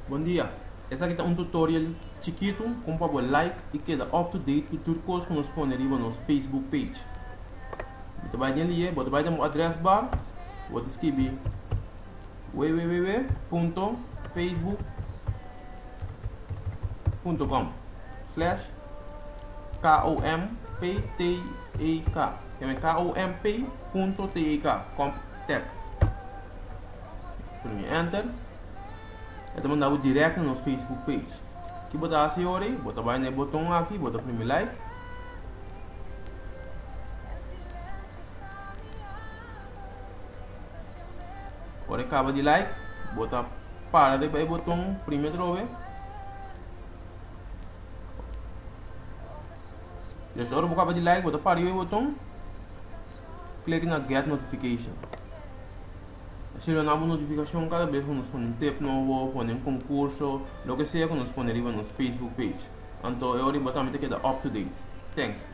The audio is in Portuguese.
Bom dia, esse aqui é um tutorial chiquito, como para like e queda up to date com tudo coisa que nós ponemos no nosso Facebook page. Você vai ali, você vai no address bar, você escreve www.facebook.com/komptek, komptek. Enter. Então mandar direto no Facebook page. Aqui botar assim, bota vai no botão aqui, bota primeiro like. Agora acaba de like, bota para de o botão primeiro vez. Já agora acaba de like, bota para o botão. Clique na get notification. Recebemos notificação cada vez que nos põe um tip novo, põe um concurso, lo que sea que nos põe arriba no Facebook page. Então eu vou botar que queda up to date. Thanks.